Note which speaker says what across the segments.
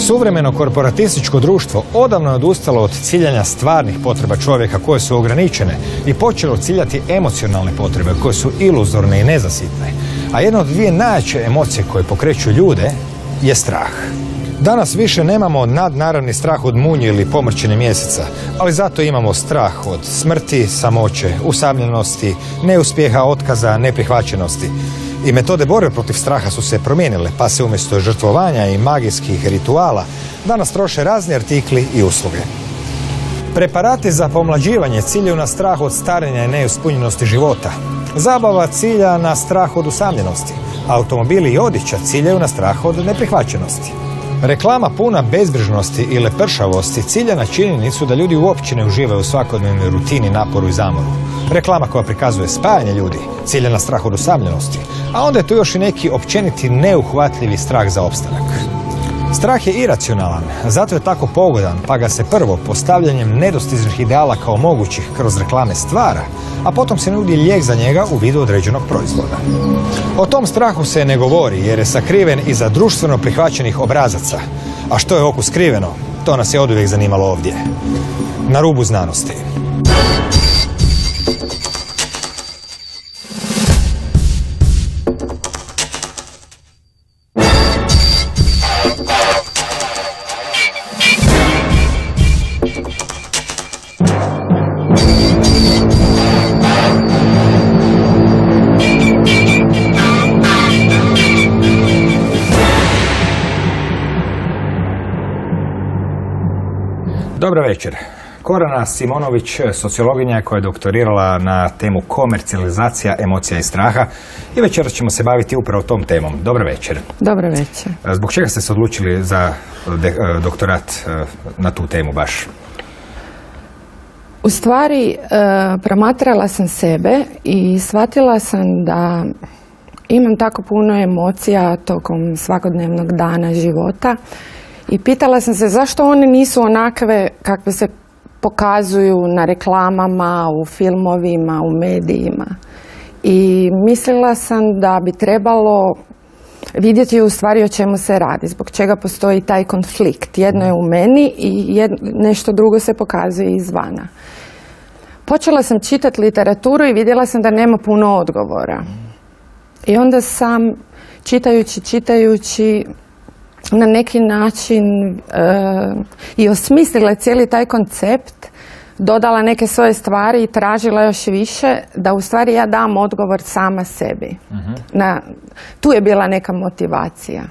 Speaker 1: Suvremeno korporatističko društvo odavno je odustalo od ciljanja stvarnih potreba čovjeka koje su ograničene i počelo ciljati emocionalne potrebe koje su iluzorne i nezasitne. A jedna od dvije najjače emocije koje pokreću ljude je strah. Danas više nemamo nadnaravni strah od munje ili pomrčine mjeseca, ali zato imamo strah od smrti, samoće, usamljenosti, neuspjeha, otkaza, neprihvaćenosti. I metode borbe protiv straha su se promijenile, pa se umjesto žrtvovanja i magijskih rituala danas troše razni artikli i usluge. Preparati za pomlađivanje ciljaju na strah od starenja i neuspunjenosti života. Zabava cilja na strah od usamljenosti. Automobili i odjeća ciljaju na strah od neprihvaćenosti. Reklama puna bezbrižnosti i lepršavosti cilja na činjenicu da ljudi uopće ne uživaju u svakodnevnoj rutini, naporu i zamoru. Reklama koja prikazuje spajanje ljudi cilja na strah od usamljenosti, a onda je tu još i neki općeniti neuhvatljivi strah za opstanak. Strah je iracionalan, zato je tako pogodan, pa ga se prvo postavljanjem nedostižnih ideala kao mogućih kroz reklame stvara, a potom se nudi lijek za njega u vidu određenog proizvoda. O tom strahu se ne govori jer je sakriven iza društveno prihvaćenih obrazaca. A što je oku skriveno, to nas je oduvijek zanimalo ovdje. Na rubu znanosti. Dobro večer. Korana Simonović, sociologinja koja je doktorirala na temu komercijalizacija emocija i straha i večeras ćemo se baviti upravo tom temom. Dobro večer.
Speaker 2: Dobro večer.
Speaker 1: Zbog čega ste se odlučili za doktorat na tu temu baš?
Speaker 2: U stvari, promatrala sam sebe i shvatila sam da imam tako puno emocija tokom svakodnevnog dana života i pitala sam se zašto one nisu onakve kakve se pokazuju na reklamama, u filmovima, u medijima. I mislila sam da bi trebalo vidjeti u stvari o čemu se radi, zbog čega postoji taj konflikt. Jedno je u meni i nešto drugo se pokazuje izvana. Počela sam čitati literaturu i vidjela sam da nema puno odgovora. I onda sam, čitajući, na neki način i osmislila cijeli taj koncept, dodala neke svoje stvari i tražila još više da u stvari ja dam odgovor sama sebi. Tu je bila neka motivacija.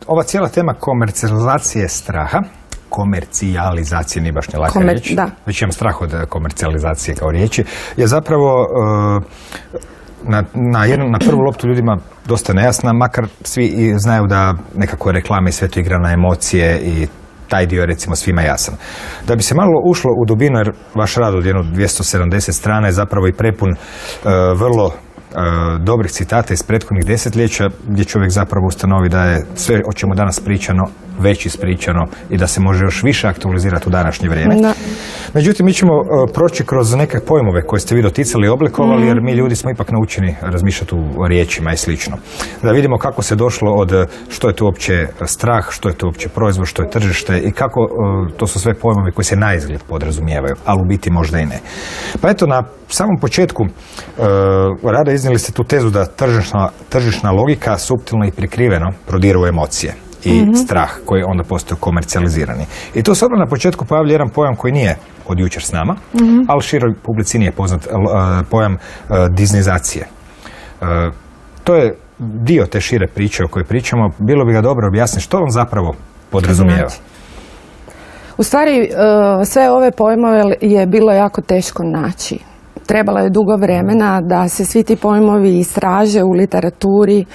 Speaker 1: Ova cijela tema komercijalizacije straha, komercijalizacije, nije baš ne laka riječ, već imam strah od komercijalizacije kao riječi, je zapravo na prvu loptu ljudima dosta nejasna, makar svi znaju da nekako reklame i sve to igra na emocije i taj dio je recimo svima jasan. Da bi se malo ušlo u dubinu, jer vaš rad od jedno 270 strana je zapravo i prepun vrlo dobrih citata iz prethodnih desetljeća gdje čovjek zapravo ustanovi da je sve o čemu danas pričano već ispričano i da se može još više aktualizirati u današnje vrijeme. Međutim, mi ćemo proći kroz neke pojmove koje ste vi doticali i oblikovali, jer mi ljudi smo ipak naučeni razmišljati u riječima i slično. Da vidimo kako se došlo od što je to uopće strah, što je to uopće proizvod, što je tržište i kako to su sve pojmovi koji se naizgled podrazumijevaju, ali u biti možda i ne. Pa eto, na samom početku rada iznijeli ste tu tezu da tržišna logika suptilno i prikriveno prodiru emocije i strah koji onda postaju komercijalizirani. I to se odmah na početku pojavlja jedan pojam koji nije od jučer s nama, ali široj publici nije poznat, pojam disneyzacije. To je dio te šire priče o kojoj pričamo. Bilo bi ga dobro objasniti što on zapravo podrazumijeva.
Speaker 2: U stvari, sve ove pojmove je bilo jako teško naći. Trebalo je dugo vremena da se svi ti pojmovi istraže u literaturi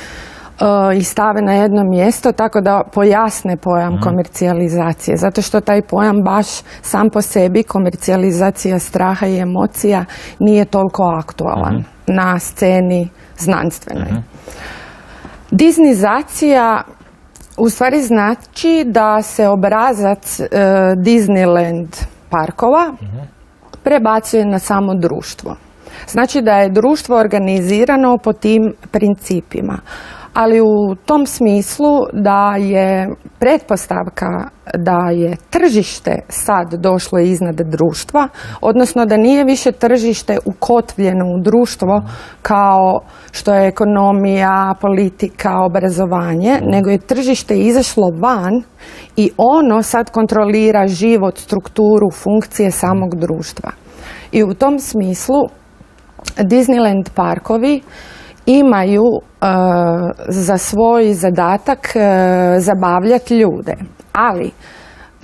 Speaker 2: i stave na jedno mjesto, tako da pojasne pojam komercijalizacije. Zato što taj pojam baš sam po sebi, komercijalizacija straha i emocija, nije toliko aktualan na sceni znanstvenoj. Disneyzacija u stvari znači da se obrazac Disneyland parkova prebacuje na samo društvo. Znači da je društvo organizirano po tim principima. ali u tom smislu da je pretpostavka da je tržište sad došlo iznad društva, odnosno da nije više tržište ukotvljeno u društvo kao što je ekonomija, politika, obrazovanje, nego je tržište izašlo van i ono sad kontrolira život, strukturu, funkcije samog društva. I u tom smislu Disneyland parkovi imaju za svoj zadatak zabavljati ljude, ali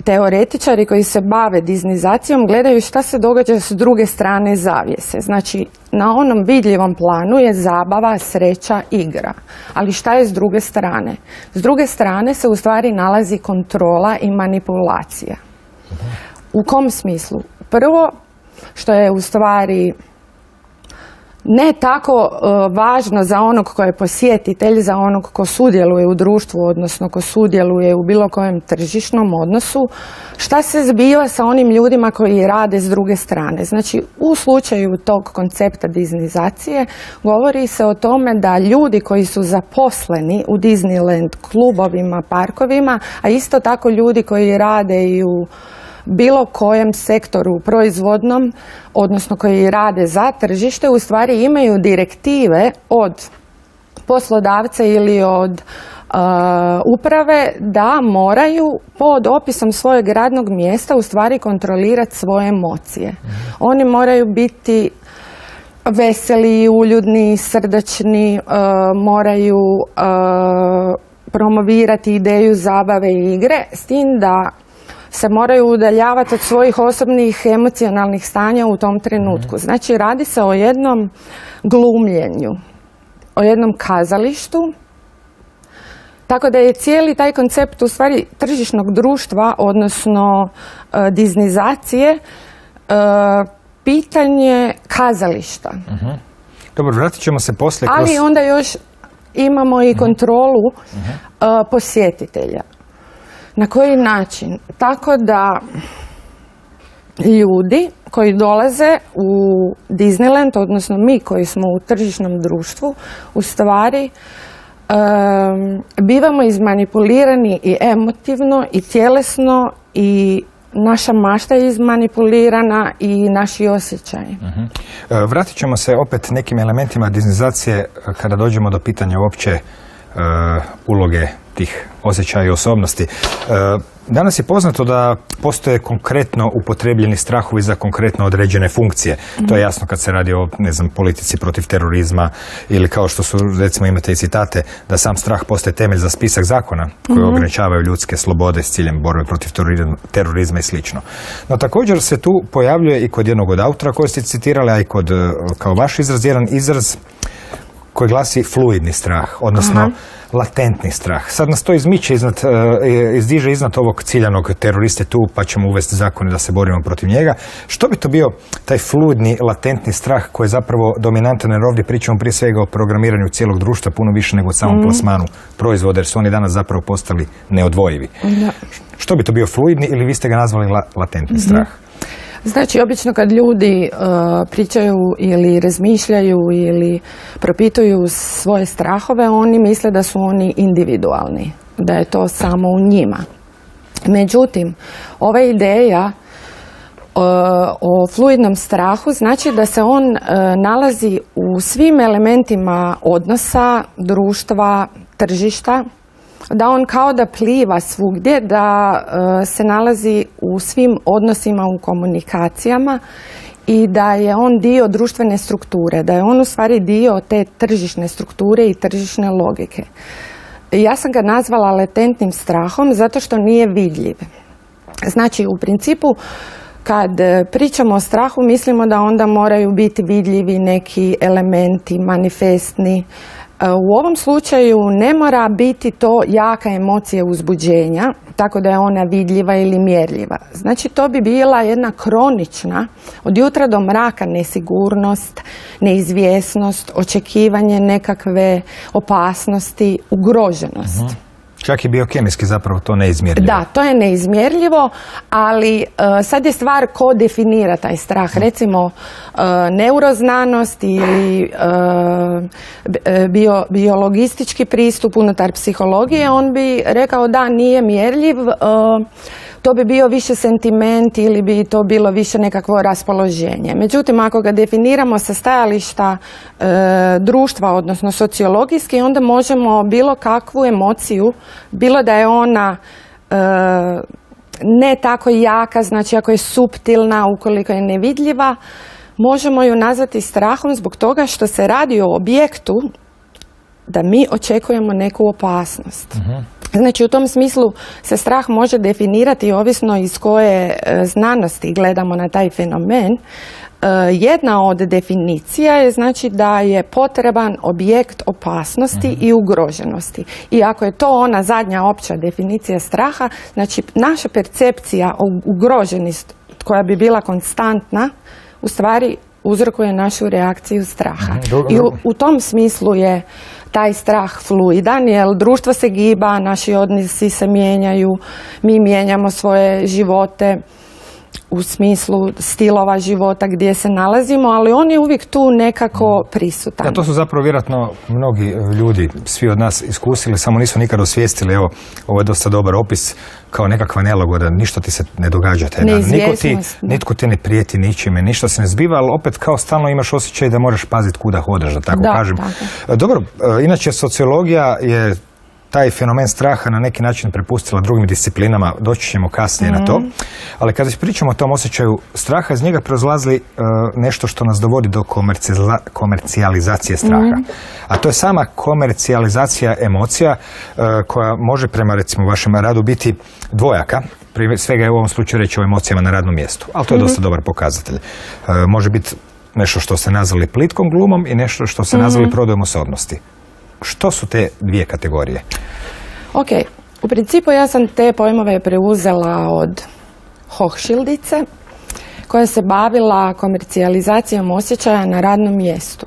Speaker 2: teoretičari koji se bave diznizacijom gledaju šta se događa s druge strane zavjese. Znači, na onom vidljivom planu je zabava, sreća, igra. Ali šta je s druge strane? S druge strane se u stvari nalazi kontrola i manipulacija. U kom smislu? Prvo, što je u stvari ne tako važno za onog ko je posjetitelj, za onog ko sudjeluje u društvu, odnosno ko sudjeluje u bilo kojem tržišnom odnosu, šta se zbiva sa onim ljudima koji rade s druge strane. Znači, u slučaju tog koncepta diznizacije govori se o tome da ljudi koji su zaposleni u Disneyland klubovima, parkovima, a isto tako ljudi koji rade i u bilo kojem sektoru proizvodnom, odnosno koji rade za tržište, u stvari imaju direktive od poslodavca ili od uprave da moraju pod opisom svojeg radnog mjesta u stvari kontrolirati svoje emocije. Oni moraju biti veseli, uljudni, srdačni, moraju promovirati ideju zabave i igre, s tim da se moraju udaljavati od svojih osobnih emocionalnih stanja u tom trenutku. Znači, radi se o jednom glumljenju, o jednom kazalištu, tako da je cijeli taj koncept u stvari tržišnog društva, odnosno diznizacije, pitanje kazališta.
Speaker 1: Dobro, vratit ćemo se poslije.
Speaker 2: Ali onda još imamo i kontrolu posjetitelja. Na koji način? Tako da ljudi koji dolaze u Disneyland, odnosno mi koji smo u tržišnom društvu, u stvari bivamo izmanipulirani i emotivno i tjelesno i naša mašta je izmanipulirana i naši osjećaji.
Speaker 1: Vratit ćemo se opet nekim elementima diznizacije kada dođemo do pitanja uopće uloge tih osjećaja i osobnosti. Danas je poznato da postoje konkretno upotrebljeni strahovi za konkretno određene funkcije. To je jasno kad se radi o, ne znam, politici protiv terorizma ili kao što su, recimo imate i citate, da sam strah postaje temelj za spisak zakona koji ograničavaju ljudske slobode s ciljem borbe protiv terorizma i slično. No također se tu pojavljuje i kod jednog od autora koje ste citirali, a i kod, kao vaš izraz, jedan izraz koji glasi fluidni strah, odnosno latentni strah. Sad nas to izdiže iznad ovog ciljanog teroriste tu, pa ćemo uvesti zakone da se borimo protiv njega. Što bi to bio taj fluidni, latentni strah koji je zapravo dominantan, jer ovdje pričamo prije svega o programiranju cijelog društva puno više nego o samom plasmanu proizvoda, jer su oni danas zapravo postali neodvojivi. Što bi to bio fluidni ili vi ste ga nazvali latentni strah?
Speaker 2: Znači, obično kad ljudi pričaju ili razmišljaju ili propituju svoje strahove, oni misle da su oni individualni, da je to samo u njima. Međutim, ova ideja o fluidnom strahu znači da se on nalazi u svim elementima odnosa, društva, tržišta, da on kao da pliva svugdje, da se nalazi u svim odnosima, u komunikacijama i da je on dio društvene strukture, da je on u stvari dio te tržišne strukture i tržišne logike. Ja sam ga nazvala latentnim strahom zato što nije vidljiv. Znači, u principu, kad pričamo o strahu, mislimo da onda moraju biti vidljivi neki elementi, manifestni. U ovom slučaju ne mora biti to jaka emocija uzbuđenja, tako da je ona vidljiva ili mjerljiva. Znači, to bi bila jedna kronična, od jutra do mraka nesigurnost, neizvjesnost, očekivanje nekakve opasnosti, ugroženost.
Speaker 1: Čak i biokemijski zapravo to neizmjerljivo.
Speaker 2: Da, to je neizmjerljivo, ali sad je stvar ko definira taj strah. Recimo, neuroznanost ili biologistički pristup unutar psihologije, on bi rekao da nije mjerljiv, to bi bio više sentiment ili bi to bilo više nekakvo raspoloženje. Međutim, ako ga definiramo sa stajališta društva, odnosno sociologijski, onda možemo bilo kakvu emociju, bilo da je ona ne tako jaka, znači ako je suptilna, ukoliko je nevidljiva, možemo ju nazvati strahom zbog toga što se radi o objektu da mi očekujemo neku opasnost. Znači, u tom smislu se strah može definirati ovisno iz koje znanosti gledamo na taj fenomen. Jedna od definicija je znači da je potreban objekt opasnosti i ugroženosti. I ako je to ona zadnja opća definicija straha, znači naša percepcija o ugroženosti koja bi bila konstantna, u stvari uzrokuje našu reakciju straha. I u tom smislu je taj strah fluidan, jer društvo se giba, naši odnosi se mijenjaju, mi mijenjamo svoje živote u smislu stilova života gdje se nalazimo, ali on je uvijek tu nekako prisutan.
Speaker 1: Ja, to su zapravo vjerojatno mnogi ljudi, svi od nas iskusili, samo nisu nikad osvijestili. Evo, ovo je dosta dobar opis, kao nekakva nelagoda, ništa ti se ne događa. Nitko ti ne prijeti ničime, ništa se ne zbiva, ali opet kao stalno imaš osjećaj da moraš paziti kuda hodaš, da tako kažem. Tako. Dobro, inače sociologija je taj fenomen straha na neki način prepustila drugim disciplinama, doći ćemo kasnije na to, ali kada pričamo o tom osjećaju straha, iz njega proizlazi nešto što nas dovodi do komercijalizacije straha. A to je sama komercijalizacija emocija koja može prema recimo vašem radu biti dvojaka. Prije svega je u ovom slučaju reći o emocijama na radnom mjestu, ali to je dosta dobar pokazatelj. Može biti nešto što ste nazvali plitkom glumom i nešto što ste nazvali prodajom osobnosti. Što su te dvije kategorije?
Speaker 2: Ok, u principu ja sam te pojmove preuzela od Hochschildice, koja se bavila komercijalizacijom osjećaja na radnom mjestu.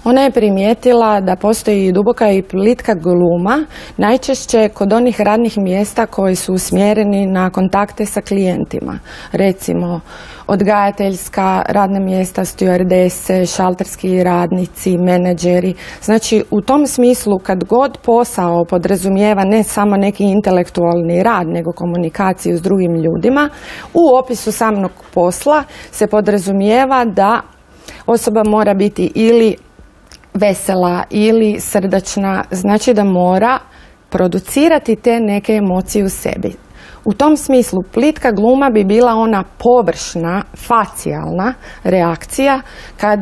Speaker 2: Ona je primijetila da postoji duboka i plitka gluma, najčešće kod onih radnih mjesta koji su usmjereni na kontakte sa klijentima. Recimo, odgajateljska radna mjesta, stjuardese, šalterski radnici, menadžeri. Znači, u tom smislu, kad god posao podrazumijeva ne samo neki intelektualni rad, nego komunikaciju s drugim ljudima, u opisu samog posla se podrazumijeva da osoba mora biti ili vesela ili srdačna, znači da mora producirati te neke emocije u sebi. U tom smislu plitka gluma bi bila ona površna, facijalna reakcija kad,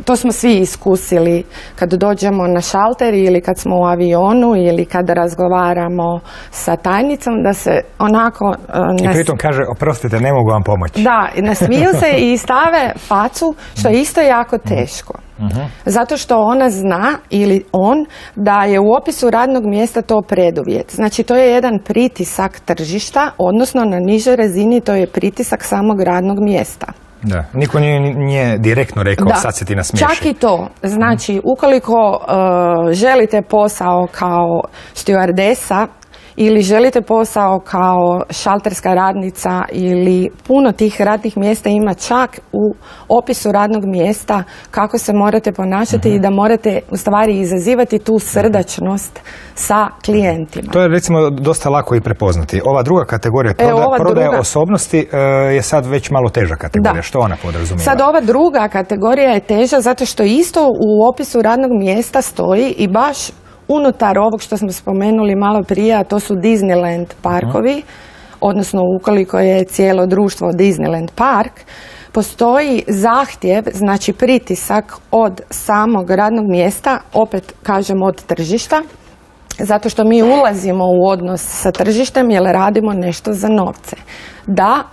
Speaker 2: to smo svi iskusili, kad dođemo na šalter ili kad smo u avionu ili kad razgovaramo sa tajnicom, da se onako...
Speaker 1: I pritom kaže, oprostite, ne mogu vam pomoći.
Speaker 2: Da, nasmiju se i stave facu, što je isto jako teško. Zato što ona zna ili on da je u opisu radnog mjesta to preduvjet. Znači to je jedan pritisak tržišta, odnosno na nižoj razini to je pritisak samog radnog mjesta.
Speaker 1: Da, niko nije direktno rekao sad se ti nasmiješi.
Speaker 2: Čak i to. Znači ukoliko želite posao kao stjuardesa ili želite posao kao šalterska radnica ili puno tih radnih mjesta ima čak u opisu radnog mjesta kako se morate ponašati i da morate u stvari izazivati tu srdačnost sa klijentima.
Speaker 1: To je recimo dosta lako i prepoznati. Ova druga kategorija prodaja osobnosti je sad već malo teža kategorija. Što ona podrazumijeva?
Speaker 2: Sad ova druga kategorija je teža zato što isto u opisu radnog mjesta stoji i baš unutar ovog što smo spomenuli malo prije, a to su Disneyland parkovi, odnosno ukoliko je cijelo društvo Disneyland park, postoji zahtjev, znači pritisak od samog radnog mjesta, opet kažem od tržišta, zato što mi ulazimo u odnos sa tržištem jer radimo nešto za novce. Da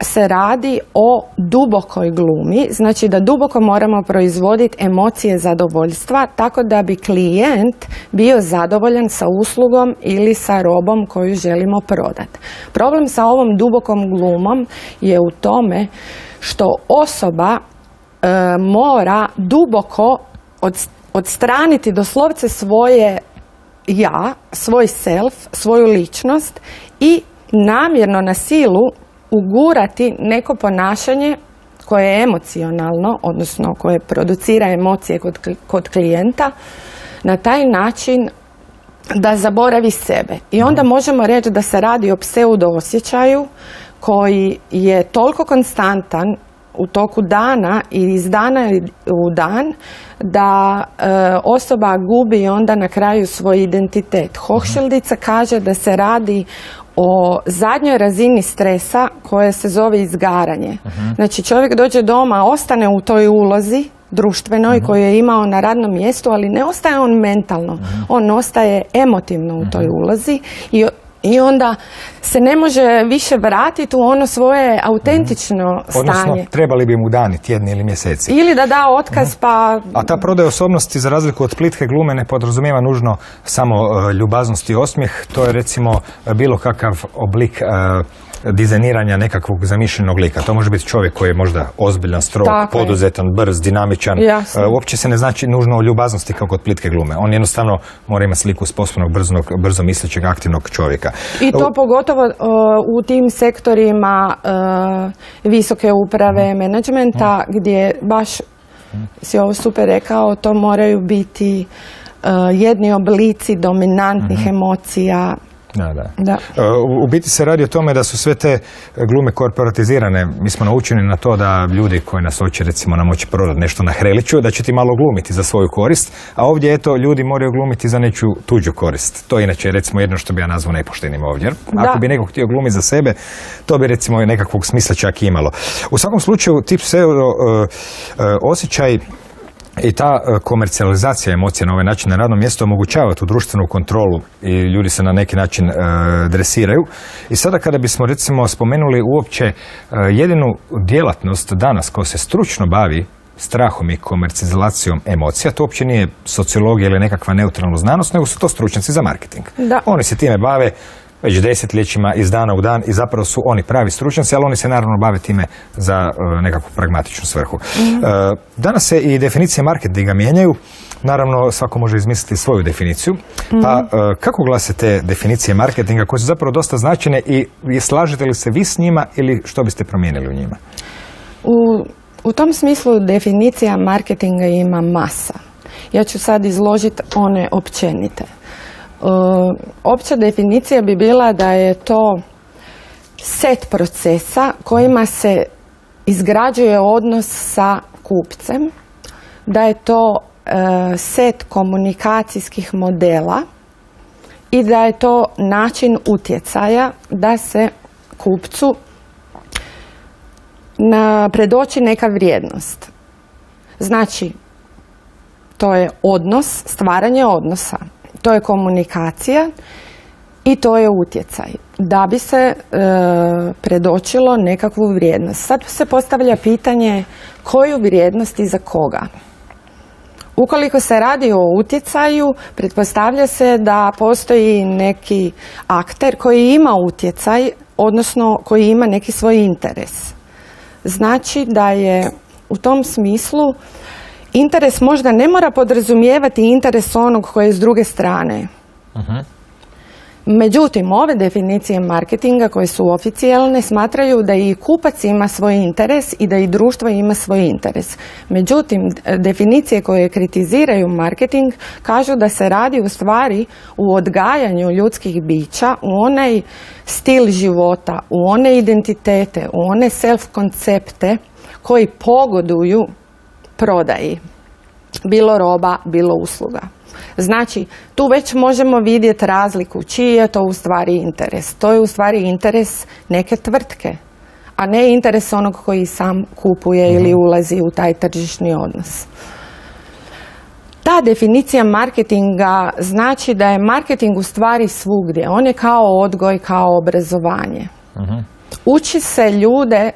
Speaker 2: se radi o dubokoj glumi, znači da duboko moramo proizvoditi emocije zadovoljstva tako da bi klijent bio zadovoljan sa uslugom ili sa robom koju želimo prodati. Problem sa ovom dubokom glumom je u tome što osoba mora duboko odstraniti doslovce svoje ja, svoj self, svoju ličnost i namjerno na silu ugurati neko ponašanje koje je emocionalno, odnosno koje producira emocije kod klijenta, na taj način da zaboravi sebe. I onda možemo reći da se radi o pseudo-osjećaju koji je toliko konstantan u toku dana i iz dana u dan da osoba gubi onda na kraju svoj identitet. Hochschildica kaže da se radi o zadnjoj razini stresa koja se zove izgaranje. Znači čovjek dođe doma, ostane u toj ulozi društvenoj koju je imao na radnom mjestu, ali ne ostaje on mentalno, on ostaje emotivno u toj ulozi i onda se ne može više vratiti u ono svoje autentično stanje.
Speaker 1: Odnosno, trebali bi mu dani, tjedni ili mjeseci.
Speaker 2: Ili da da otkaz, pa...
Speaker 1: A ta prodaja osobnosti, za razliku od plitke glume, ne podrazumijeva nužno samo ljubaznost i osmijeh. To je recimo bilo kakav oblik dizajniranja nekakvog zamišljenog lika. To može biti čovjek koji je možda ozbiljan, strog, poduzetan, brz, dinamičan. Uopće se ne znači nužno o ljubaznosti kao kod plitke glume. On jednostavno mora imati sliku sposobnog, brzo mislećeg, aktivnog čovjeka.
Speaker 2: I to pogotovo u tim sektorima visoke uprave, menadžmenta, gdje baš si ovo super rekao, to moraju biti jedni oblici dominantnih emocija.
Speaker 1: Da. U biti se radi o tome da su sve te glume korporatizirane. Mi smo naučeni na to da ljudi koji nas hoće recimo nam hoće prodati nešto na Hreliću, da će ti malo glumiti za svoju korist, a ovdje eto ljudi moraju glumiti za nečiju tuđu korist. To je inače recimo jedno što bi ja nazvao nepoštenim ovdje. Ako bi neko htio glumiti za sebe, to bi recimo nekakvog smisla čak imalo. U svakom slučaju tip pseudo osjećaj i ta komercijalizacija emocija na ovaj način na radnom mjestu omogućava tu društvenu kontrolu i ljudi se na neki način dresiraju. I sada kada bismo recimo spomenuli uopće jedinu djelatnost danas koja se stručno bavi strahom i komercijalizacijom emocija, to uopće nije sociologija ili nekakva neutralna znanost, nego su to stručnjaci za marketing. Oni se time bave već desetljećima iz dana u dan i zapravo su oni pravi stručnjaci, ali oni se naravno bave time za nekakvu pragmatičnu svrhu. Danas se i definicije marketinga mijenjaju. Naravno, svako može izmisliti svoju definiciju. Pa kako glase te definicije marketinga koje su zapravo dosta značajne i slažete li se vi s njima ili što biste promijenili u njima?
Speaker 2: U tom smislu definicija marketinga ima masa. Ja ću sad izložiti one općenite. Opća definicija bi bila da je to set procesa kojima se izgrađuje odnos sa kupcem, da je to set komunikacijskih modela i da je to način utjecaja da se kupcu predoči neka vrijednost. Znači, to je odnos, stvaranje odnosa. To je komunikacija i to je utjecaj da bi se predočilo nekakvu vrijednost. Sad se postavlja pitanje koju vrijednost i za koga. Ukoliko se radi o utjecaju, pretpostavlja se da postoji neki akter koji ima utjecaj, odnosno koji ima neki svoj interes. Znači da je u tom smislu interes možda ne mora podrazumijevati interes onog koji je s druge strane. Međutim, ove definicije marketinga koje su oficijalne smatraju da i kupac ima svoj interes i da i društvo ima svoj interes. Međutim, definicije koje kritiziraju marketing kažu da se radi u stvari u odgajanju ljudskih bića u onaj stil života, u one identitete, u one self-koncepte koji pogoduju prodaji, bilo roba, bilo usluga. Znači, tu već možemo vidjeti razliku čiji je to u stvari interes. To je u stvari interes neke tvrtke, a ne interes onog koji sam kupuje ili ulazi u taj tržišni odnos. Ta definicija marketinga znači da je marketing u stvari svugdje. On je kao odgoj, kao obrazovanje. Uči se ljude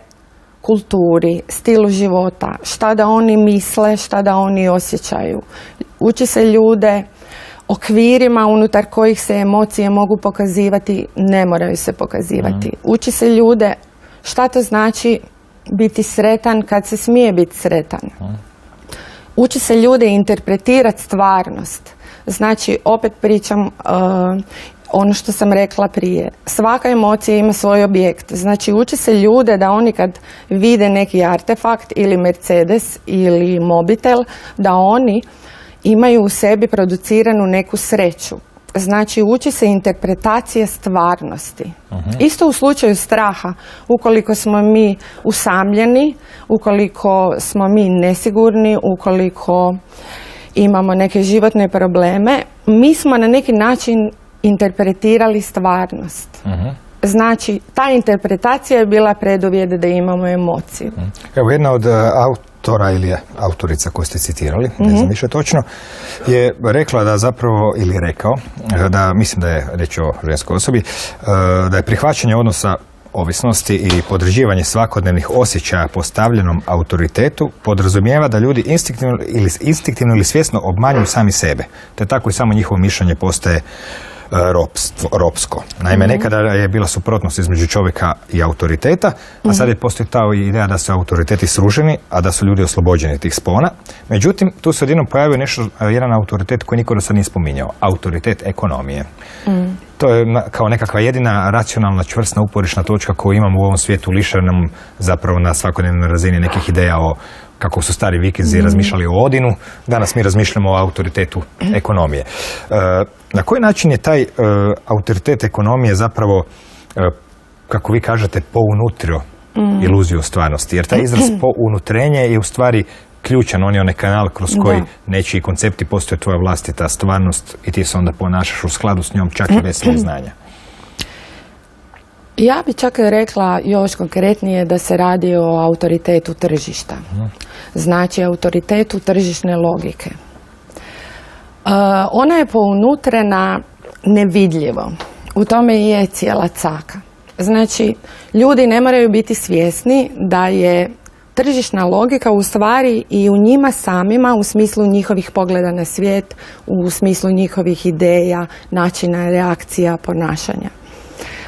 Speaker 2: kulturi, stilu života, šta da oni misle, šta da oni osjećaju. Uči se ljude okvirima unutar kojih se emocije mogu pokazivati, ne moraju se pokazivati. Uči se ljude šta to znači biti sretan kad se smije biti sretan. Uči se ljude interpretirati stvarnost. Znači, opet pričam ono što sam rekla prije. Svaka emocija ima svoj objekt. Znači, uči se ljude da oni kad vide neki artefakt ili Mercedes ili mobitel, da oni imaju u sebi produciranu neku sreću. Znači, uči se interpretacije stvarnosti. Isto u slučaju straha. Ukoliko smo mi usamljeni, ukoliko smo mi nesigurni, ukoliko imamo neke životne probleme, mi smo na neki način interpretirali stvarnost. Znači, ta interpretacija je bila preduvjet da imamo emociju.
Speaker 1: Evo, jedna od autora ili autorica koju ste citirali, ne znam više točno, je rekla da zapravo, ili rekao, da mislim da je reč o ženskoj osobi, da je prihvaćanje odnosa ovisnosti i podređivanje svakodnevnih osjećaja postavljenom autoritetu podrazumijeva da ljudi instinktivno ili svjesno obmanjuju sami sebe, te tako i samo njihovo mišljenje postaje ropsko. Naime, nekada je bila suprotnost između čovjeka i autoriteta, a sad je postoji ta ideja da su autoriteti srušeni, a da su ljudi oslobođeni tih spona. Međutim, tu se odjednom pojavio jedan autoritet koji niko do sad nije spominjao. Autoritet ekonomije. To je kao nekakva jedina racionalna, čvrstna, uporišna točka koju imamo u ovom svijetu lišenom zapravo na svakodnevnoj razini nekih ideja o kako su stari vikinzi razmišljali o Odinu, danas mi razmišljamo o autoritetu ekonomije. Na koji način je taj autoritet ekonomije zapravo, kako vi kažete, pounutrio iluziju stvarnosti? Jer taj izraz pounutrenje je u stvari ključan, on je onaj kanal kroz koji nečiji koncepti postoje tvoja vlastita stvarnost i ti se onda ponašaš u skladu s njom čak i bez svog znanja.
Speaker 2: Ja bi čak rekla još konkretnije da se radi o autoritetu tržišta. Znači, autoritetu tržišne logike. Ona je pounutrena nevidljivo. U tome je cijela caka. Znači, ljudi ne moraju biti svjesni da je tržišna logika u stvari i u njima samima, u smislu njihovih pogleda na svijet, u smislu njihovih ideja, načina reakcija, ponašanja.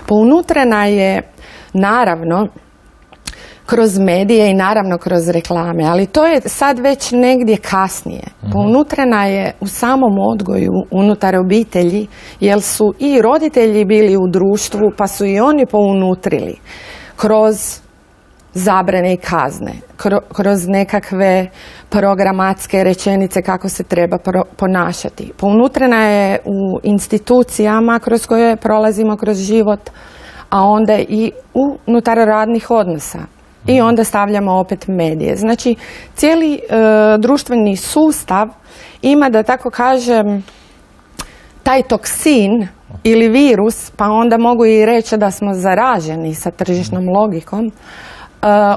Speaker 2: Pounutrena je, naravno, kroz medije i naravno kroz reklame, ali to je sad već negdje kasnije. Pounutrena je u samom odgoju unutar obitelji, jer su i roditelji bili u društvu, pa su i oni pounutrili kroz zabrane i kazne, kroz nekakve programatske rečenice kako se treba ponašati. Pounutrena je u institucijama kroz koje prolazimo kroz život, a onda i unutar radnih odnosa. I onda stavljamo opet medije. Znači, cijeli društveni sustav ima, da tako kažem, taj toksin ili virus, pa onda mogu i reći da smo zaraženi sa tržišnom logikom,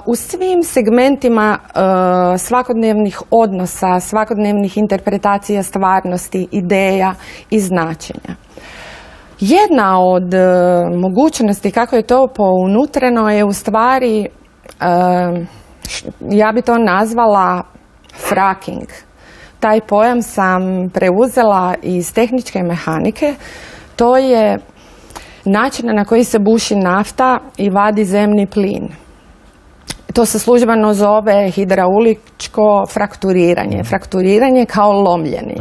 Speaker 2: u svim segmentima svakodnevnih odnosa, svakodnevnih interpretacija stvarnosti, ideja i značenja. Jedna od mogućnosti kako je to pounutreno je u stvari, ja bi to nazvala fracking. Taj pojam sam preuzela iz tehničke mehanike. To je način na koji se buši nafta i vadi zemni plin. To se službeno zove hidrauličko frakturiranje. Frakturiranje kao lomljenje.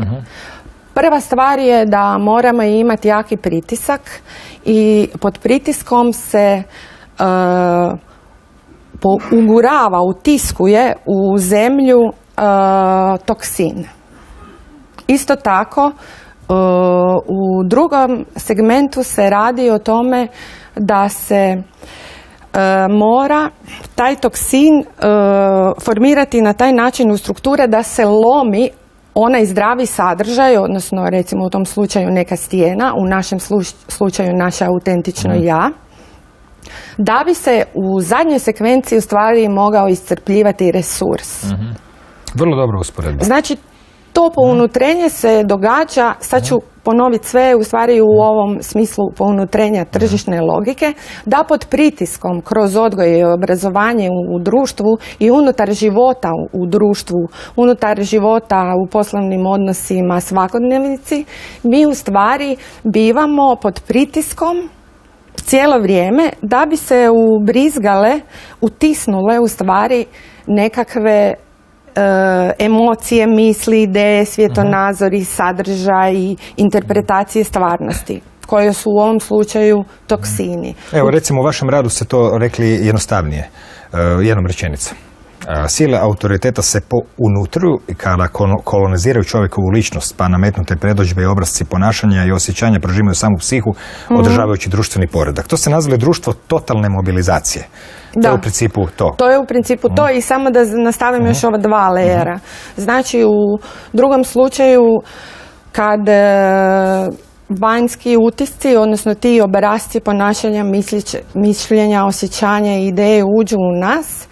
Speaker 2: Prva stvar je da moramo imati jaki pritisak i pod pritiskom se ugurava, utiskuje u zemlju toksin. Isto tako, u drugom segmentu se radi o tome da se mora taj toksin formirati na taj način u strukture da se lomi onaj zdravi sadržaj, odnosno recimo u tom slučaju neka stijena, u našem slučaju naše autentično ja, da bi se u zadnjoj sekvenciji u stvari mogao iscrpljivati resurs.
Speaker 1: Vrlo dobro usporedba.
Speaker 2: Znači, to pounutrenje se događa, sad ću ponoviti sve, u stvari u ovom smislu pounutrenja tržišne logike, da pod pritiskom kroz odgoj i obrazovanje u društvu i unutar života u društvu, unutar života u poslovnim odnosima svakodnevnici, mi u stvari bivamo pod pritiskom cijelo vrijeme da bi se ubrizgale, utisnule u stvari nekakve emocije, misli, ideje, svjetonazori, sadržaj i interpretacije stvarnosti, koje su u ovom slučaju toksini.
Speaker 1: Evo, recimo u vašem radu ste to rekli jednostavnije, jednom rečenicom. Sile autoriteta se unutruju i kada koloniziraju čovjekovu ličnost, pa nametnute predodžbe i obrasci ponašanja i osjećanja prožimaju samu psihu, održavajući društveni poredak. To ste nazvali društvo totalne mobilizacije. To je u principu to.
Speaker 2: To je u principu to i samo da nastavim još ova dva lejera. Znači, u drugom slučaju, kad vanjski utisci, odnosno ti obrasci ponašanja, mišljenja, osjećanja i ideje uđu u nas,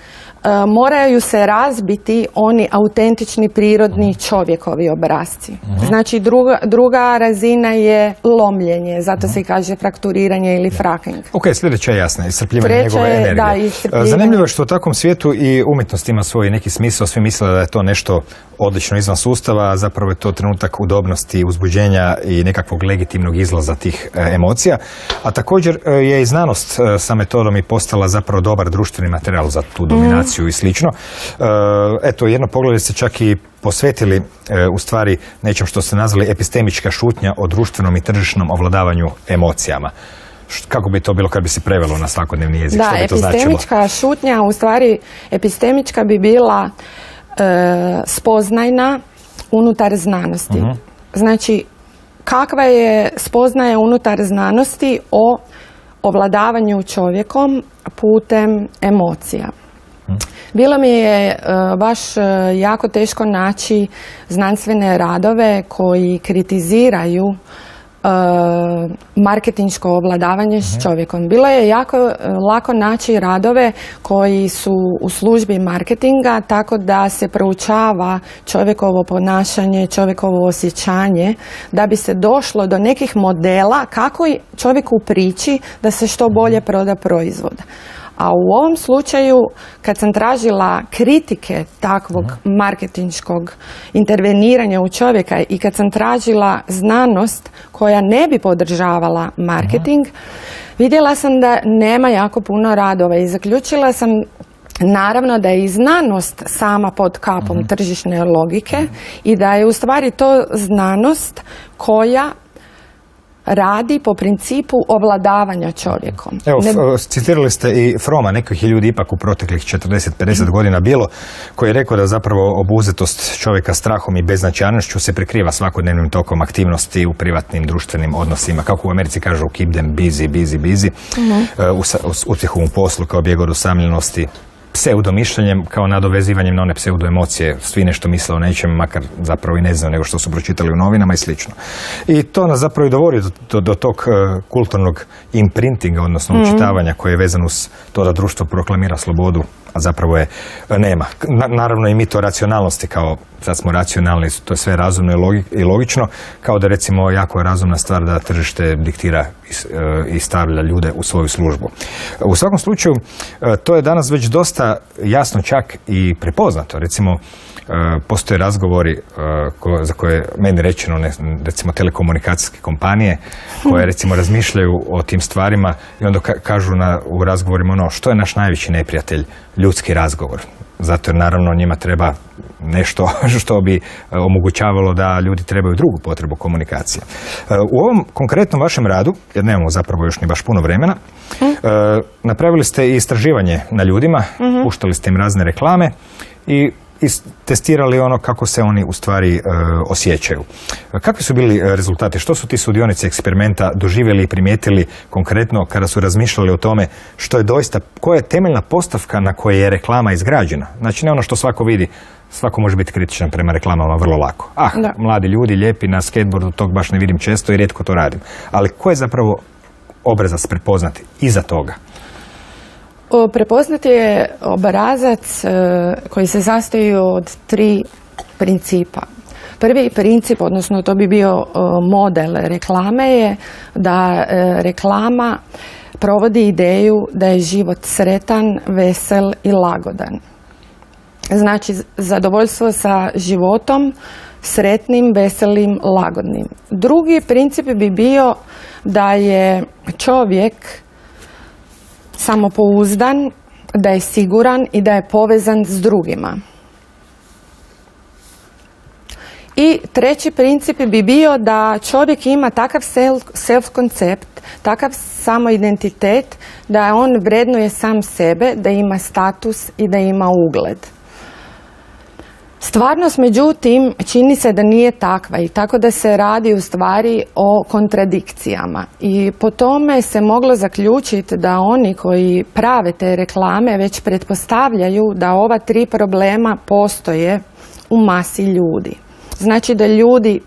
Speaker 2: moraju se razbiti oni autentični, prirodni čovjekovi obrasci. Znači, druga razina je lomljenje, zato se i kaže frakturiranje ili fracking.
Speaker 1: Ok, sljedeća je jasna, iscrpljivanje njegove energije.
Speaker 2: Da, iscrpljivanje.
Speaker 1: Zanimljivo je što u takvom svijetu i umjetnost ima svoj neki smisao, svi misle da je to nešto odlično izvan sustava, a zapravo je to trenutak udobnosti, uzbuđenja i nekakvog legitimnog izlaza tih emocija. A također je i znanost sa metodom i postala zapravo dobar društveni materijal za tu dominaciju i slično. Eto, jedno poglavlje ste čak i posvetili u stvari nečem što ste nazvali epistemička šutnja o društvenom i tržišnom ovladavanju emocijama. Kako bi to bilo kad bi se prevelo na svakodnevni jezik?
Speaker 2: Da,
Speaker 1: što bi to značilo?
Speaker 2: epistemička šutnja, u stvari epistemička bi bila spoznajna unutar znanosti. Znači, kakva je spoznaja unutar znanosti o ovladavanju čovjekom putem emocija? Bilo mi je baš jako teško naći znanstvene radove koji kritiziraju marketinško ovladavanje s čovjekom. Bilo je jako lako naći radove koji su u službi marketinga, tako da se proučava čovjekovo ponašanje, čovjekovo osjećanje, da bi se došlo do nekih modela kako čovjeku prići da se što bolje proda proizvod. A u ovom slučaju, kad sam tražila kritike takvog marketinškog interveniranja u čovjeka i kad sam tražila znanost koja ne bi podržavala marketing, vidjela sam da nema jako puno radova i zaključila sam naravno da je i znanost sama pod kapom tržišne logike i da je u stvari to znanost koja radi po principu ovladavanja čovjekom.
Speaker 1: Evo, citirali ste i Froma, nekih je ljudi ipak u proteklih 40-50 godina bilo, koji je rekao da zapravo obuzetost čovjeka strahom i beznačajnošću se prikriva svakodnevnim tokom aktivnosti u privatnim društvenim odnosima. Kako u Americi kažu, keep them busy, busy, busy. Uspjehu u poslu kao bijeg od usamljenosti, pseudomišljenjem kao nadovezivanjem na one pseudoemocije. Svi nešto misle o nečem, makar zapravo i ne znaju nego što su pročitali u novinama i slično. I to nas zapravo i dovodi do tog kulturnog imprintinga, odnosno učitavanja koje je vezano uz to da društvo proklamira slobodu, a zapravo je nema. Naravno i mito racionalnosti, kao sad smo racionalni, to je sve razumno i logično, kao da recimo jako je razumna stvar da tržište diktira i stavlja ljude u svoju službu. U svakom slučaju, to je danas već dosta jasno čak i prepoznato. Recimo, postoje razgovori za koje je meni rečeno, recimo telekomunikacijske kompanije koje recimo razmišljaju o tim stvarima i onda kažu u razgovorima ono što je naš najveći neprijatelj, ljudski razgovor. Zato jer naravno njima treba nešto što bi omogućavalo da ljudi trebaju drugu potrebu komunikacije. U ovom konkretnom vašem radu, jer nemamo zapravo još ni baš puno vremena, napravili ste i istraživanje na ljudima, puštali ste im razne reklame i testirali ono kako se oni u stvari osjećaju. Kakvi su bili rezultati? Što su ti sudionici eksperimenta doživjeli i primijetili konkretno kada su razmišljali o tome što je doista, koja je temeljna postavka na kojoj je reklama izgrađena? Znači ne ono što svako vidi, svako može biti kritičan prema reklamama vrlo lako. Mladi ljudi, lijepi na skateboardu, tog baš ne vidim često i rijetko to radim. Ali ko je zapravo obrazac prepoznati iza toga?
Speaker 2: Prepoznati je obrazac koji se sastoji od 3 principa. Prvi princip, odnosno to bi bio model reklame, je da reklama provodi ideju da je život sretan, vesel i lagodan. Znači, zadovoljstvo sa životom, sretnim, veselim, lagodnim. Drugi princip bi bio da je čovjek samopouzdan, da je siguran i da je povezan s drugima. I treći princip bi bio da čovjek ima takav self-koncept, takav samoidentitet, da on vrednuje sam sebe, da ima status i da ima ugled. Stvarnost, međutim, čini se da nije takva i tako da se radi u stvari o kontradikcijama. I po tome se moglo zaključiti da oni koji prave te reklame već pretpostavljaju da ova 3 problema postoje u masi ljudi. Znači da ljudi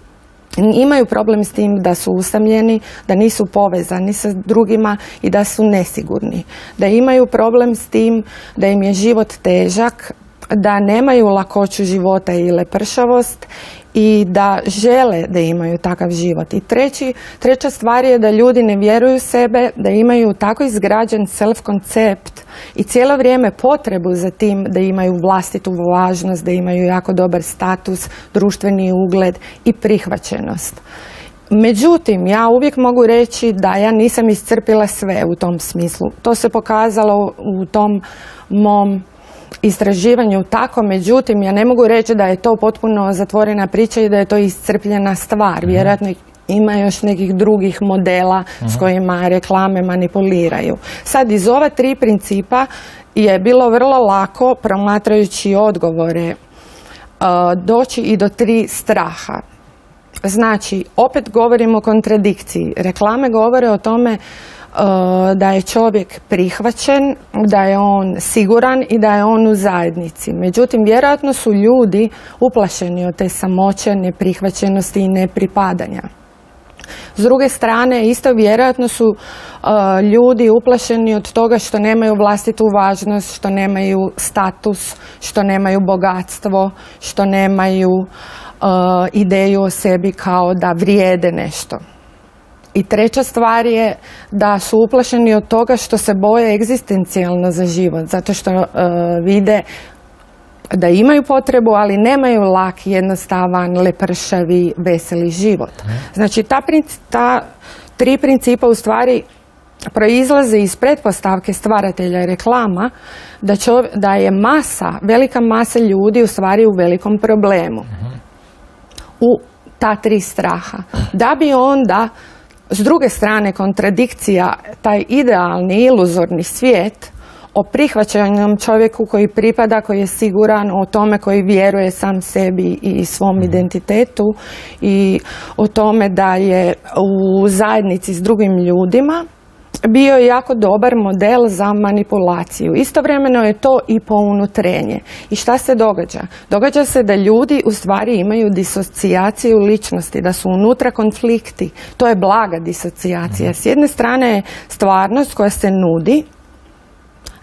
Speaker 2: imaju problem s tim da su usamljeni, da nisu povezani sa drugima i da su nesigurni. Da imaju problem s tim da im je život težak, da nemaju lakoću života i lepršavost i da žele da imaju takav život. I treća stvar je da ljudi ne vjeruju sebe, da imaju tako izgrađen self-koncept i cijelo vrijeme potrebu za tim da imaju vlastitu važnost, da imaju jako dobar status, društveni ugled i prihvaćenost. Međutim, ja uvijek mogu reći da ja nisam iscrpila sve u tom smislu. To se pokazalo u tom mom istraživanju tako, međutim, ja ne mogu reći da je to potpuno zatvorena priča i da je to iscrpljena stvar. Vjerojatno ima još nekih drugih modela s kojima reklame manipuliraju. Sad, iz ova 3 principa je bilo vrlo lako, promatrajući odgovore, doći i do 3 straha. Znači, opet govorimo o kontradikciji. Reklame govore o tome da je čovjek prihvaćen, da je on siguran i da je on u zajednici. Međutim, vjerojatno su ljudi uplašeni od te samoće, neprihvaćenosti i nepripadanja. S druge strane, isto vjerojatno su ljudi uplašeni od toga što nemaju vlastitu važnost, što nemaju status, što nemaju bogatstvo, što nemaju ideju o sebi kao da vrijede nešto. I treća stvar je da su uplašeni od toga što se boje egzistencijalno za život, zato što vide da imaju potrebu, ali nemaju lak, jednostavan, lepršavi, veseli život. Znači, ta 3 principa u stvari proizlaze iz pretpostavke stvaratelja reklama da je velika masa ljudi u stvari u velikom problemu. U ta 3 straha. Da bi onda s druge strane kontradikcija, taj idealni, iluzorni svijet o prihvaćenom čovjeku koji pripada, koji je siguran, o tome koji vjeruje sam sebi i svom identitetu i o tome da je u zajednici s drugim ljudima, bio je jako dobar model za manipulaciju. Istovremeno je to i pounutrenje. I šta se događa? Događa se da ljudi u stvari imaju disocijaciju ličnosti, da su unutra konflikti. To je blaga disocijacija. S jedne strane je stvarnost koja se nudi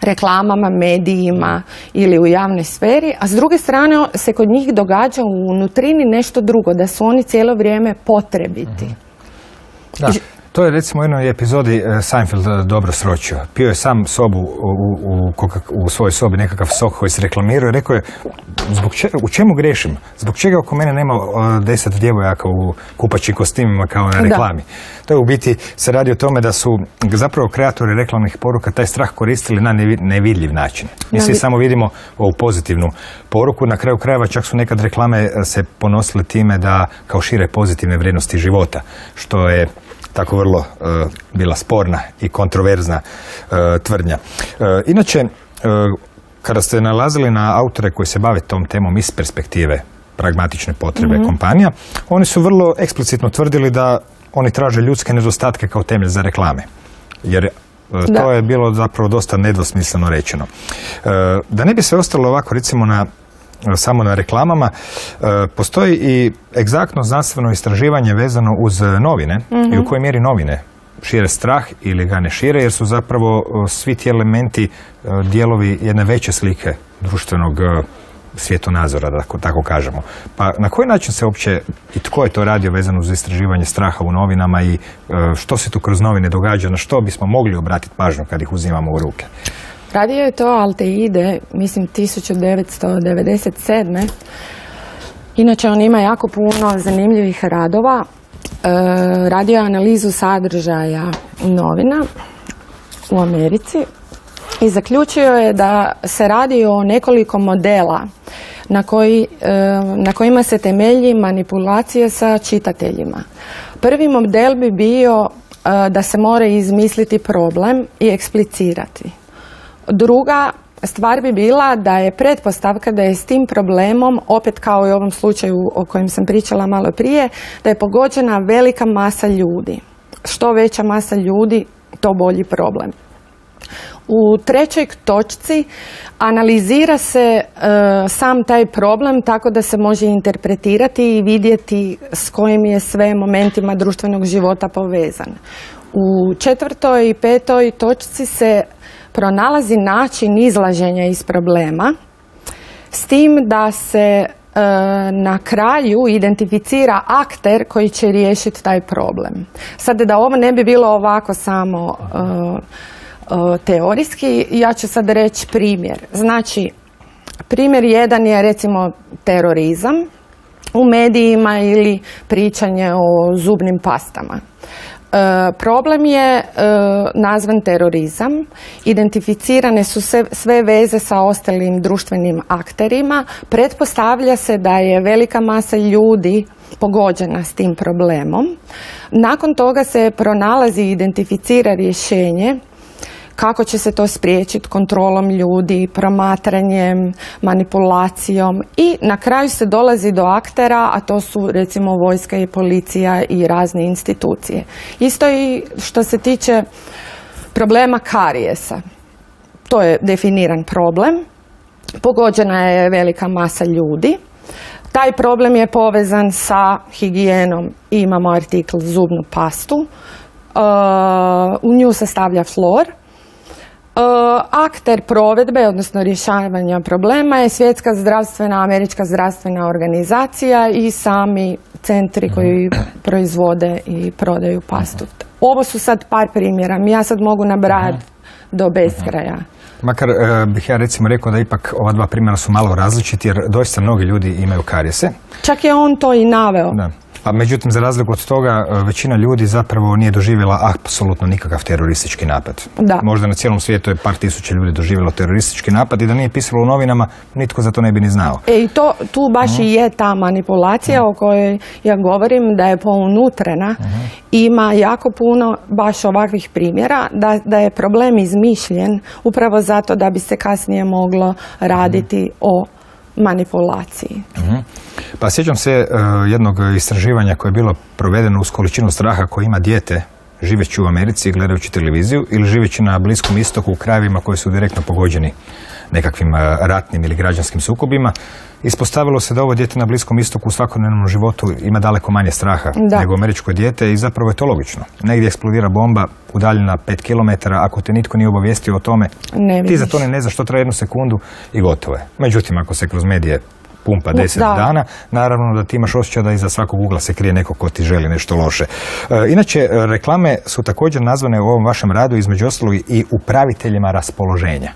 Speaker 2: reklamama, medijima ili u javnoj sferi, a s druge strane se kod njih događa u unutrini nešto drugo, da su oni cijelo vrijeme potrebiti.
Speaker 1: Da. To je recimo u jednoj epizodi Seinfeld dobro sročio. Pio je sam sobu u svojoj sobi nekakav sok koji se reklamirao i rekao je u čemu grešim? Zbog čega oko mene nema 10 djevojaka u kupačim kostimima kao na reklami? Da. To je u biti se radi o tome da su zapravo kreatori reklamnih poruka taj strah koristili na nevidljiv način. Mi svi samo vidimo ovu pozitivnu poruku. Na kraju krajeva čak su nekad reklame se ponosile time da kao šire pozitivne vrijednosti života, što je tako vrlo bila sporna i kontroverzna tvrdnja. Inače, kada ste nalazili na autore koji se bave tom temom iz perspektive pragmatične potrebe kompanija, oni su vrlo eksplicitno tvrdili da oni traže ljudske nedostatke kao temelj za reklame. Jer to je bilo zapravo dosta nedvosmisleno rečeno. Da ne bi sve ostalo ovako, recimo samo na reklamama, postoji i egzaktno znanstveno istraživanje vezano uz novine i u kojoj mjeri novine šire strah ili ga ne šire, jer su zapravo svi ti elementi dijelovi jedne veće slike društvenog svjetonazora, da tako kažemo. Pa na koji način se uopće i tko je to radio vezano uz istraživanje straha u novinama i što se tu kroz novine događa, na što bismo mogli obratiti pažnju kad ih uzimamo u ruke?
Speaker 2: Radio je to Alteide, mislim 1997. Inače, on ima jako puno zanimljivih radova. Radio je analizu sadržaja novina u Americi i zaključio je da se radi o nekoliko modela na kojima se temelji manipulacije sa čitateljima. Prvi model bi bio da se mora izmisliti problem i eksplicirati. Druga stvar bi bila da je pretpostavka da je s tim problemom, opet kao i u ovom slučaju o kojem sam pričala malo prije, da je pogođena velika masa ljudi. Što veća masa ljudi, to bolji problem. U trećoj točci analizira se sam taj problem tako da se može interpretirati i vidjeti s kojim je sve momentima društvenog života povezan. U četvrtoj i petoj točci se pronalazi način izlaženja iz problema, s tim da se na kraju identificira akter koji će riješiti taj problem. Sad, da ovo ne bi bilo ovako samo teorijski, ja ću sad reći primjer. Znači, primjer jedan je recimo terorizam u medijima ili pričanje o zubnim pastama. Problem je nazvan terorizam, identificirane su sve veze sa ostalim društvenim akterima, pretpostavlja se da je velika masa ljudi pogođena s tim problemom. Nakon toga se pronalazi i identificira rješenje kako će se to spriječiti kontrolom ljudi, promatranjem, manipulacijom i na kraju se dolazi do aktera, a to su recimo vojska i policija i razne institucije. Isto i što se tiče problema karijesa. To je definiran problem. Pogođena je velika masa ljudi. Taj problem je povezan sa higijenom. Imamo artikl zubnu pastu. U nju se stavlja flor. Akter provedbe, odnosno rješavanja problema je Svjetska zdravstvena, Američka zdravstvena organizacija i sami centri koji proizvode i prodaju pastu. Ovo su sad par primjera. Ja sad mogu nabrajati do beskraja.
Speaker 1: Makar bih ja recimo rekao da ipak ova dva primjera su malo različiti jer doista mnogi ljudi imaju karijese.
Speaker 2: Čak je on to i naveo.
Speaker 1: Da. A međutim, za razliku od toga, većina ljudi zapravo nije doživjela apsolutno nikakav teroristički napad.
Speaker 2: Da.
Speaker 1: Možda na cijelom svijetu je par tisuća ljudi doživjelo teroristički napad i da nije pisalo u novinama, nitko za to ne bi ni znao.
Speaker 2: I tu baš i je ta manipulacija o kojoj ja govorim, da je pounutrena. Ima jako puno baš ovakvih primjera, da je problem izmišljen upravo zato da bi se kasnije moglo raditi o manipulaciji.
Speaker 1: Pa sjećam se jednog istraživanja koje je bilo provedeno uz količinu straha koje ima dijete živeći u Americi, gledajući televiziju ili živeći na Bliskom istoku u krajevima koji su direktno pogođeni nekakvim ratnim ili građanskim sukobima. Ispostavilo se da ovo dijete na Bliskom istoku u svakodnevnom životu ima daleko manje straha nego američko dijete i zapravo je to logično. Negdje eksplodira bomba udaljena 5 km, ako te nitko nije obavijestio o tome, ti za to ne znaš, što traje 1 sekundu i gotovo je. Međutim, ako se kroz medije pumpa 10 dana, naravno da ti imaš osjećaj da iza svakog ugla se krije neko ko ti želi nešto loše. Inače, reklame su također nazvane u ovom vašem radu između ostalog i upraviteljima raspoloženja.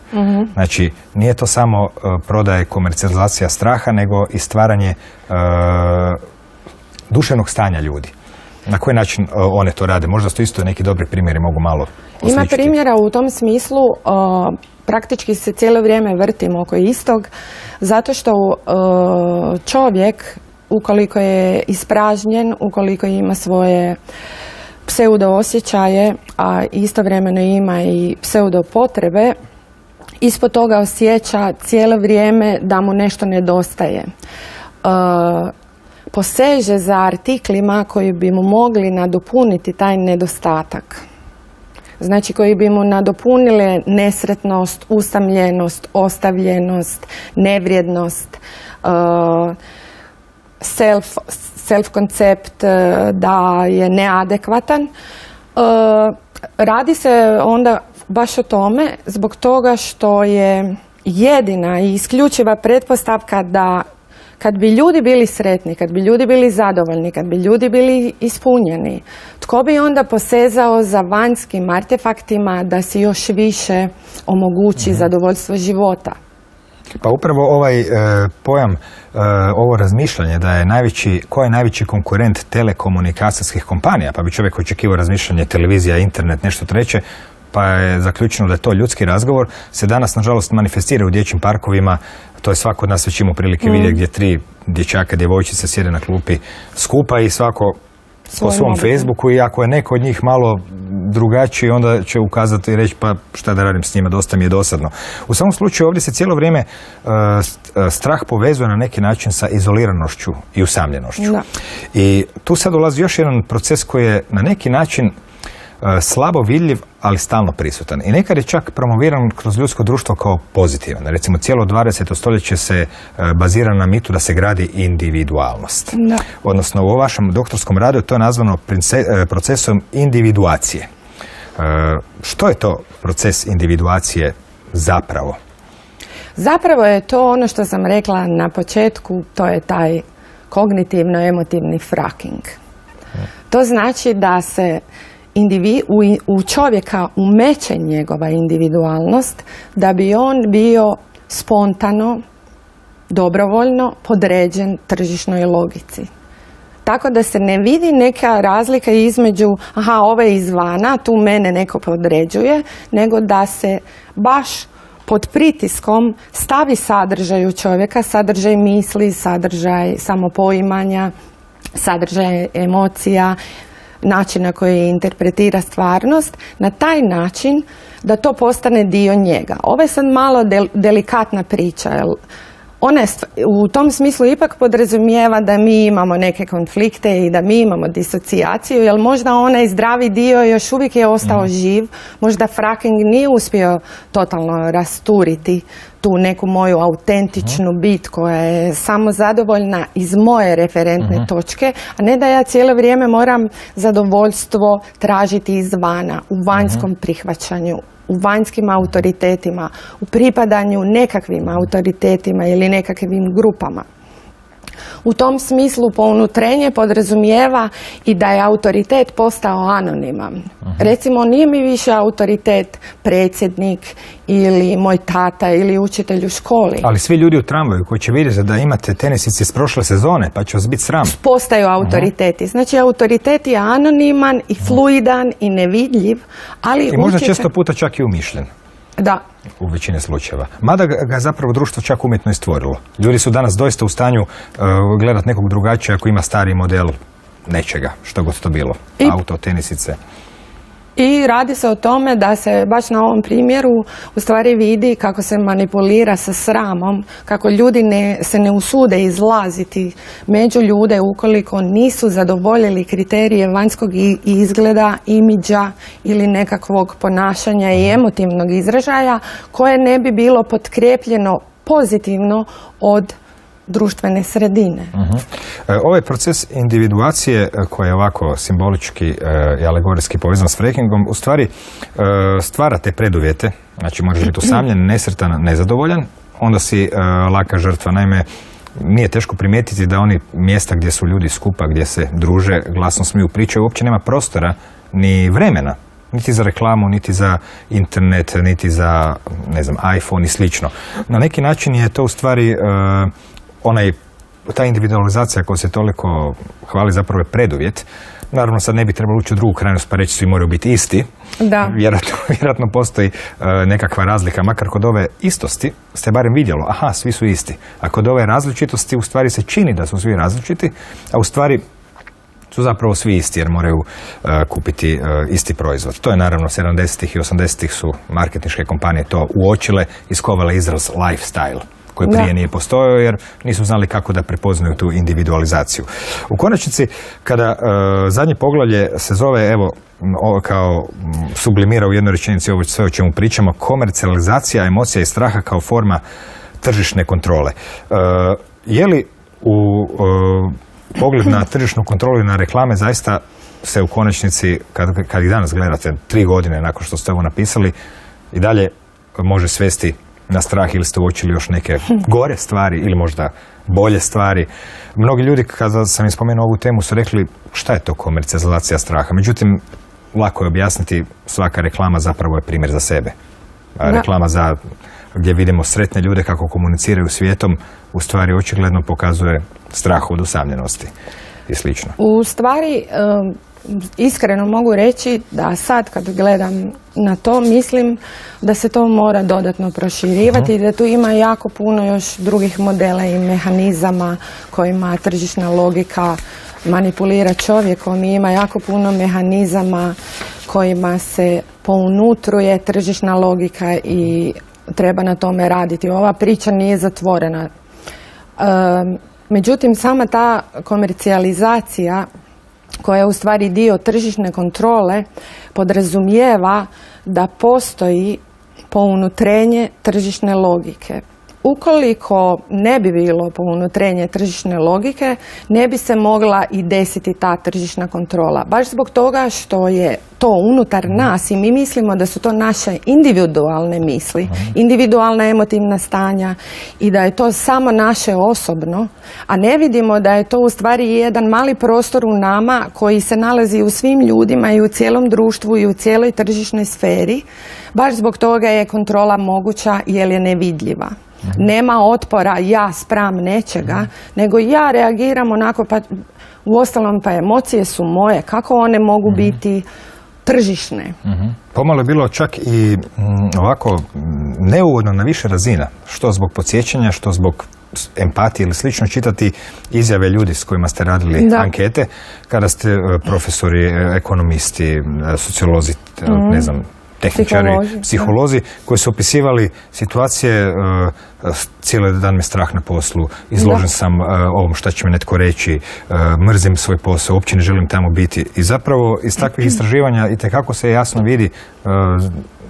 Speaker 1: Znači, nije to samo prodaja i komercijalizacija straha, nego i stvaranje duševnog stanja ljudi. Na koji način one to rade? Možda su isto neki dobri primjeri, mogu malo osličiti.
Speaker 2: Ima primjera u tom smislu, praktički se cijelo vrijeme vrtimo oko istog, zato što čovjek, ukoliko je ispražnjen, ukoliko ima svoje pseudo osjećaje, a istovremeno ima i pseudo potrebe, ispod toga osjeća cijelo vrijeme da mu nešto nedostaje. Poseže za artiklima koji bi mu mogli nadopuniti taj nedostatak. Znači koji bi mu nadopunile nesretnost, usamljenost, ostavljenost, nevrijednost, self-koncept da je neadekvatan. Radi se onda baš o tome zbog toga što je jedina i isključiva pretpostavka da kad bi ljudi bili sretni, kad bi ljudi bili zadovoljni, kad bi ljudi bili ispunjeni, tko bi onda posezao za vanjskim artefaktima da si još više omogući zadovoljstvo života?
Speaker 1: Pa upravo ovaj pojam, ovo razmišljanje da je ko je najveći konkurent telekomunikacijskih kompanija, pa bi čovjek očekivao razmišljanje televizija, internet, nešto treće, pa je zaključeno da je to ljudski razgovor, se danas nažalost manifestira u dječjim parkovima. To je svako od nas već imao prilike vidjeti, gdje 3 dječaka, djevojčice sjede na klupi skupa i svako po svom Facebooku, i ako je neko od njih malo drugačiji, onda će ukazati i reći pa šta da radim s njima, dosta mi je dosadno. U svakom slučaju ovdje se cijelo vrijeme strah povezuje na neki način sa izoliranošću i usamljenošću. Da. I tu sad dolazi još jedan proces koji je na neki način slabo vidljiv, ali stalno prisutan. I nekad je čak promoviran kroz ljudsko društvo kao pozitivan. Recimo, cijelo 20. stoljeće se bazira na mitu da se gradi individualnost. Da. Odnosno, u vašem doktorskom radu je to nazvano procesom individuacije. Što je to proces individuacije zapravo?
Speaker 2: Zapravo je to ono što sam rekla na početku, to je taj kognitivno-emotivni fracking. To znači da se u čovjeka umeće njegova individualnost da bi on bio spontano, dobrovoljno podređen tržišnoj logici. Tako da se ne vidi neka razlika između aha, ovo je izvana, tu mene neko podređuje, nego da se baš pod pritiskom stavi sadržaj u čovjeka, sadržaj misli, sadržaj samopoimanja, sadržaj emocija, način na koji interpretira stvarnost, na taj način da to postane dio njega. Ovo je sad malo delikatna priča, jer ona u tom smislu ipak podrazumijeva da mi imamo neke konflikte i da mi imamo disocijaciju, jer možda onaj zdravi dio još uvijek je ostao živ, možda fracking nije uspio totalno rasturiti tu neku moju autentičnu bit koja je samo zadovoljna iz moje referentne točke, a ne da ja cijelo vrijeme moram zadovoljstvo tražiti izvana, u vanjskom prihvaćanju, u vanjskim autoritetima, u pripadanju nekakvim autoritetima ili nekakvim grupama. U tom smislu pounutrenje podrazumijeva i da je autoritet postao anoniman. Recimo, nije mi više autoritet predsjednik ili moj tata ili učitelj u školi.
Speaker 1: Ali svi ljudi u tramvaju koji će vidjeti da imate tenisice iz prošle sezone, pa će vas biti sram.
Speaker 2: Postaju autoriteti. Znači, autoritet je anoniman i fluidan i nevidljiv, ali
Speaker 1: i možda često puta čak i umišljen.
Speaker 2: Da.
Speaker 1: U većini slučajeva. Mada ga zapravo društvo čak umjetno i stvorilo. Ljudi su danas doista u stanju gledati nekog drugačije ako ima stari model nečega, što god to bilo. Auto, tenisice.
Speaker 2: I radi se o tome da se baš na ovom primjeru u stvari vidi kako se manipulira sa sramom, kako ljudi se ne usude izlaziti među ljude ukoliko nisu zadovoljili kriterije vanjskog izgleda, imidža ili nekakvog ponašanja i emotivnog izražaja koje ne bi bilo potkrepljeno pozitivno od društvene sredine.
Speaker 1: Ovaj proces individuacije koji je ovako simbolički i alegorijski povezan s frackingom u stvari stvara te preduvjete. Znači možeš biti usamljen, nesretan, nezadovoljan, onda si laka žrtva. Naime, nije teško primijetiti da oni mjesta gdje su ljudi skupa, gdje se druže, glasno smiju pričaju, uopće nema prostora ni vremena. Niti za reklamu, niti za internet, niti za, ne znam, iPhone i slično. Na neki način je to u stvari ta individualizacija koja se toliko hvali zapravo je preduvjet. Naravno, sad ne bi trebalo ući u drugu krajnost pa reći svi moraju biti isti. Da. Vjerojatno postoji nekakva razlika, makar kod ove istosti ste barem vidjelo, aha, svi su isti. A kod ove različitosti u stvari se čini da su svi različiti, a u stvari su zapravo svi isti jer moraju kupiti isti proizvod. To je naravno 70-ih i 80-ih su marketinške kompanije to uočile i skovale izraz lifestyle, koji prije nije postojao jer nisu znali kako da prepoznaju tu individualizaciju. U konačnici, kada zadnje poglavlje se zove, evo, kao sublimira u jednoj rečenici ovo sve o čemu pričamo, komercijalizacija emocija i straha kao forma tržišne kontrole. Je li u pogled na tržišnu kontrolu i na reklame zaista se u konačnici, kad ih danas gledate 3 godine nakon što ste ovo napisali, i dalje može svesti na strah ili ste uočili još neke gore stvari ili možda bolje stvari? Mnogi ljudi, kada sam im spomenuo ovu temu, su rekli šta je to komercijalizacija straha. Međutim, lako je objasniti, svaka reklama zapravo je primjer za sebe. Reklama gdje vidimo sretne ljude kako komuniciraju svijetom, u stvari očigledno pokazuje strah od usamljenosti i slično.
Speaker 2: U stvari, iskreno mogu reći da sad kad gledam na to, mislim da se to mora dodatno proširivati i da tu ima jako puno još drugih modela i mehanizama kojima tržišna logika manipulira čovjekom i ima jako puno mehanizama kojima se pounutruje tržišna logika i treba na tome raditi. Ova priča nije zatvorena. Međutim, sama ta komercijalizacija koja je u stvari dio tržišne kontrole podrazumijeva da postoji pounutrenje tržišne logike. Ukoliko ne bi bilo pounutrenje tržišne logike, ne bi se mogla i desiti ta tržišna kontrola. Baš zbog toga što je to unutar nas i mi mislimo da su to naše individualne misli, individualna emotivna stanja i da je to samo naše osobno, a ne vidimo da je to u stvari jedan mali prostor u nama koji se nalazi u svim ljudima i u cijelom društvu i u cijeloj tržišnoj sferi. Baš zbog toga je kontrola moguća jer je nevidljiva. Nema otpora ja spram nečega, nego ja reagiram onako, pa uostalom pa emocije su moje, kako one mogu biti tržišne.
Speaker 1: Pomalo je bilo čak i ovako neugodno na više razina, što zbog podsjećanja, što zbog empatije ili slično, čitati izjave ljudi s kojima ste radili ankete, kada ste profesori, ekonomisti, sociolozi, ne znam, tehničari, psiholozi koji su opisivali situacije, cijeli dan me strah na poslu, izložen sam ovom šta će mi netko reći, mrzim svoj posao, uopće ne želim tamo biti. I zapravo iz takvih istraživanja itekako se jasno vidi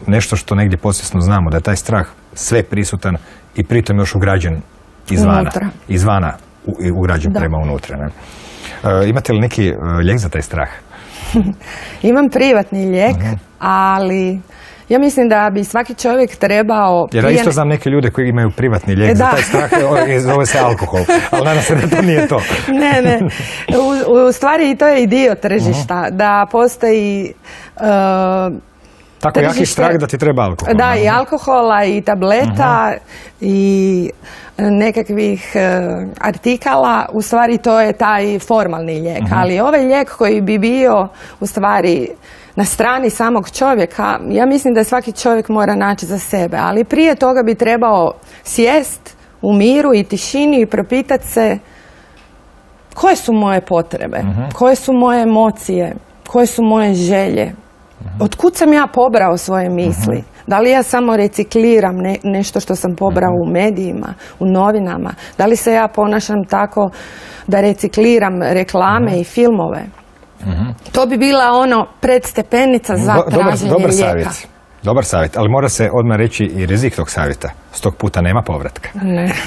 Speaker 1: nešto što negdje podsvjesno znamo, da je taj strah sve prisutan i pritom još ugrađen izvana ugrađen prema unutra. Ne? Imate li neki lijek za taj strah?
Speaker 2: Imam privatni lijek, ali ja mislim da bi svaki čovjek trebao...
Speaker 1: Jer ja isto znam neke ljude koji imaju privatni lijek za taj strah, zove se alkohol, ali nadam se da to nije to.
Speaker 2: Ne. U stvari to je i dio tržišta, da postoji...
Speaker 1: Tako jaki strah da ti treba alkohol.
Speaker 2: Da, i alkohola, i tableta, i nekakvih artikala. U stvari to je taj formalni lijek. Ali ovaj lijek koji bi bio u stvari na strani samog čovjeka, ja mislim da svaki čovjek mora naći za sebe. Ali prije toga bi trebao sjest u miru i tišini i propitati se koje su moje potrebe, koje su moje emocije, koje su moje želje. Otkud sam ja pobrao svoje misli? Da li ja samo recikliram nešto što sam pobrao u medijima, u novinama? Da li se ja ponašam tako da recikliram reklame i filmove? To bi bila predstepenica za traženje lijeka.
Speaker 1: Dobar savjet, ali mora se odmah reći i rizik tog savjeta. S tog puta nema povratka.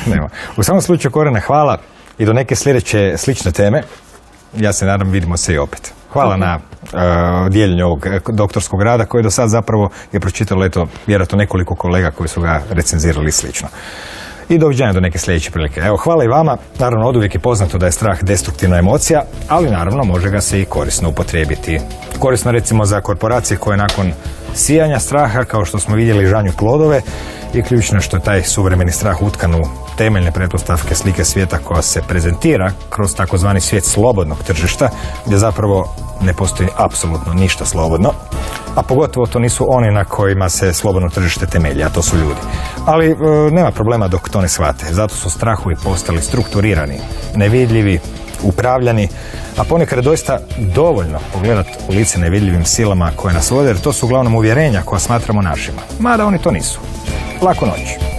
Speaker 1: Nema. U samom slučaju, Korena, hvala i do neke sljedeće slične teme. Ja se nadam, vidimo se i opet. Hvala na dijeljenju ovog doktorskog rada koji do sad zapravo je pročitalo vjerojatno nekoliko kolega koji su ga recenzirali i slično. I doviđenja do neke sljedeće prilike. Evo, hvala i vama. Naravno, oduvijek je poznato da je strah destruktivna emocija, ali naravno može ga se i korisno upotrijebiti. Korisno recimo za korporacije koje nakon sijanja straha, kao što smo vidjeli, žanju plodove, i ključno što je taj suvremeni strah utkan u temeljne pretpostavke slike svijeta koja se prezentira kroz takozvani svijet slobodnog tržišta, gdje zapravo ne postoji apsolutno ništa slobodno, a pogotovo to nisu oni na kojima se slobodno tržište temelji, a to su ljudi. Ali nema problema dok to ne shvate. Zato su strahovi postali strukturirani, nevidljivi, upravljani, a ponekad je doista dovoljno pogledati u lice nevidljivim silama koje nas vode, jer to su uglavnom uvjerenja koja smatramo našima. Mada oni to nisu. Laku noć.